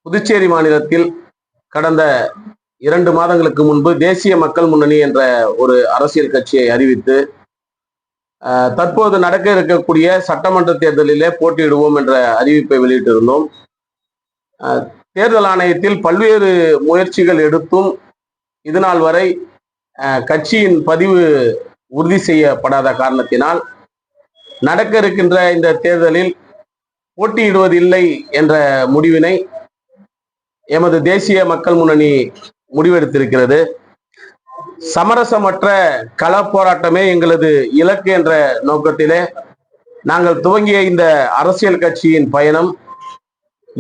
புதுச்சேரி மாநிலத்தில் கடந்த 2 மாதங்களுக்கு முன்பு தேசிய மக்கள் முன்னணி என்ற ஒரு அரசியல் கட்சியை அறிவித்து தற்போது நடக்க இருக்கக்கூடிய சட்டமன்ற தேர்தலிலே போட்டியிடுவோம் என்ற அறிவிப்பை வெளியிட்டிருந்தோம். தேர்தல் ஆணையத்தில் பல்வேறு முயற்சிகள் எடுத்தும் இதுநாள் வரை கட்சியின் பதிவு உறுதி செய்யப்படாத காரணத்தினால் நடக்க இருக்கின்ற இந்த தேர்தலில் போட்டியிடுவதில்லை என்ற முடிவினை எமது தேசிய மக்கள் முன்னணி முடிவெடுத்திருக்கிறது. சமரசமற்ற கள போராட்டமே எங்களது இலக்கு என்ற நோக்கத்திலே நாங்கள் துவங்கிய இந்த அரசியல் கட்சியின் பயணம்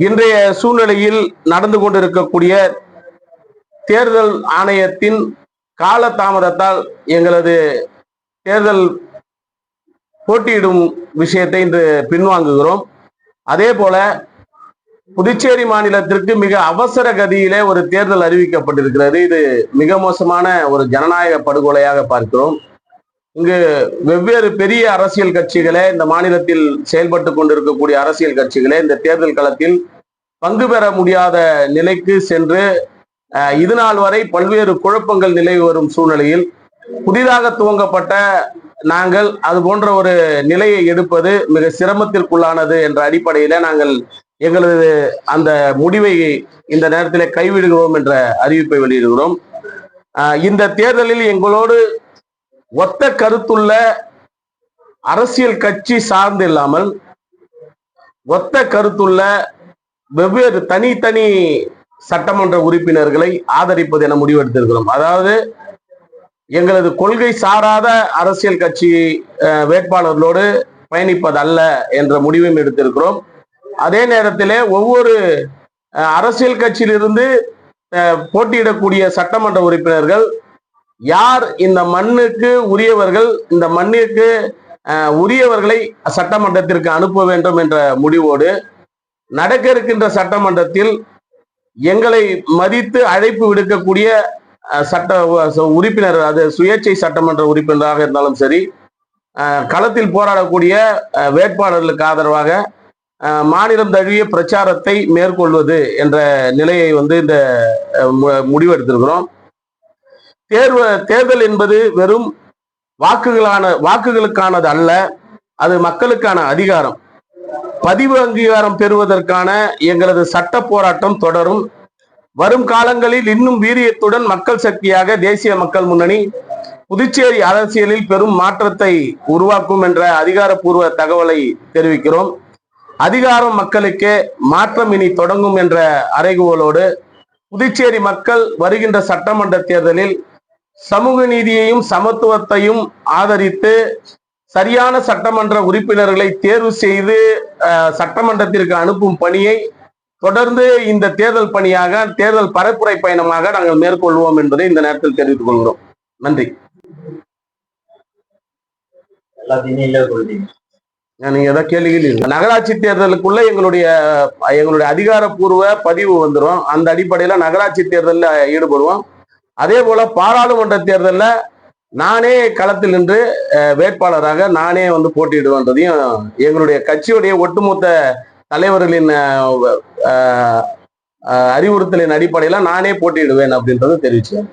இன்றைய சூழ்நிலையில் நடந்து கொண்டிருக்கக்கூடிய தேர்தல் ஆணையத்தின் கால தாமதத்தால் எங்களது தேர்தல் போட்டியிடும் விஷயத்தை இன்று பின்வாங்குகிறோம். அதே போல புதுச்சேரி மாநிலத்திற்கு மிக அவசர கதியிலே ஒரு தேர்தல் அறிவிக்கப்பட்டிருக்கிறது. இது மிக மோசமான ஒரு ஜனநாயக படுகொலையாக பார்க்கிறோம். இங்கு வெவ்வேறு பெரிய அரசியல் கட்சிகளே, இந்த மாநிலத்தில் செயல்பட்டு கொண்டிருக்கக்கூடிய அரசியல் கட்சிகளே இந்த தேர்தல் களத்தில் பங்கு பெற முடியாத நிலைக்கு சென்று இதுநாள் வரை பல்வேறு குழப்பங்கள் நிலவி வரும் சூழ்நிலையில் புதிதாக துவங்கப்பட்ட நாங்கள் அது போன்ற ஒரு நிலையை எடுப்பது மிக சிரமத்திற்குள்ளானது என்ற அடிப்படையில நாங்கள் எங்களது அந்த முடிவை இந்த நேரத்திலே கைவிடுகிறோம் என்ற அறிவிப்பை வெளியிடுகிறோம். இந்த தேர்தலில் எங்களோடு ஒத்த கருத்துள்ள அரசியல் கட்சி சார்ந்து இல்லாமல் ஒத்த கருத்துள்ள வெவ்வேறு தனித்தனி சட்டமன்ற உறுப்பினர்களை ஆதரிப்பது என முடிவெடுத்திருக்கிறோம். அதாவது எங்களது கொள்கை சாராத அரசியல் கட்சி வேட்பாளர்களோடு பயணிப்பதல்ல என்ற முடிவையும் எடுத்திருக்கிறோம். அதே நேரத்திலே ஒவ்வொரு அரசியல் கட்சியிலிருந்து போட்டியிடக்கூடிய சட்டமன்ற உறுப்பினர்கள் யார் இந்த மண்ணுக்கு உரியவர்கள், இந்த மண்ணிற்கு உரியவர்களை சட்டமன்றத்திற்கு அனுப்ப வேண்டும் என்ற முடிவோடு நடக்க இருக்கின்ற சட்டமன்றத்தில் எங்களை மதித்து அழைப்பு விடுக்கக்கூடிய சட்ட உறுப்பினர், அது சுயேட்சை சட்டமன்ற உறுப்பினராக இருந்தாலும் சரி, களத்தில் போராடக்கூடிய வேட்பாளர்களுக்கு ஆதரவாக மாநிலம் தழுவிய பிரச்சாரத்தை மேற்கொள்வது என்ற நிலையை இந்த முடிவெடுத்திருக்கிறோம். தேர்தல் என்பது வெறும் வாக்குகளுக்கானது அல்ல, அது மக்களுக்கான அதிகாரம். பதிவு அங்கீகாரம் பெறுவதற்கான எங்களது சட்ட போராட்டம் தொடரும். வரும் காலங்களில் இன்னும் வீரியத்துடன் மக்கள் சக்தியாக தேசிய மக்கள் முன்னணி புதுச்சேரி அரசியலில் பெரும் மாற்றத்தை உருவாக்கும் என்ற அதிகாரப்பூர்வ தகவலை தெரிவிக்கிறோம். அதிகாரம் மக்களுக்கே, மாற்றம் இனி தொடங்கும் என்ற அறைகூவலோடு புதுச்சேரி மக்கள் வருகின்ற சட்டமன்ற தேர்தலில் சமூக நீதியையும் சமத்துவத்தையும் ஆதரித்து சரியான சட்டமன்ற உறுப்பினர்களை தேர்வு செய்து சட்டமன்றத்திற்கு அனுப்பும் பணியை தொடர்ந்து இந்த தேர்தல் பணியாக, தேர்தல் பரப்புரை பயணமாக நாங்கள் மேற்கொள்வோம் என்பதை இந்த நேரத்தில் தெரிவித்துக் கொள்கிறோம். நன்றி. நீங்க ஏதாவது கேள்வி நகராட்சி தேர்தலுக்குள்ள எங்களுடைய அதிகாரப்பூர்வ பதிவு வந்துடும். அந்த அடிப்படையில நகராட்சி தேர்தலில் ஈடுபடுவோம். அதே போல பாராளுமன்ற தேர்தலில் நானே களத்தில் நின்று வேட்பாளராக நானே போட்டியிடுவேன்றதையும் எங்களுடைய கட்சியுடைய ஒட்டுமொத்த தலைவர்களின் அறிவுறுத்தலின் அடிப்படையில் நானே போட்டியிடுவேன் அப்படின்றது தெரிவிச்சேன்.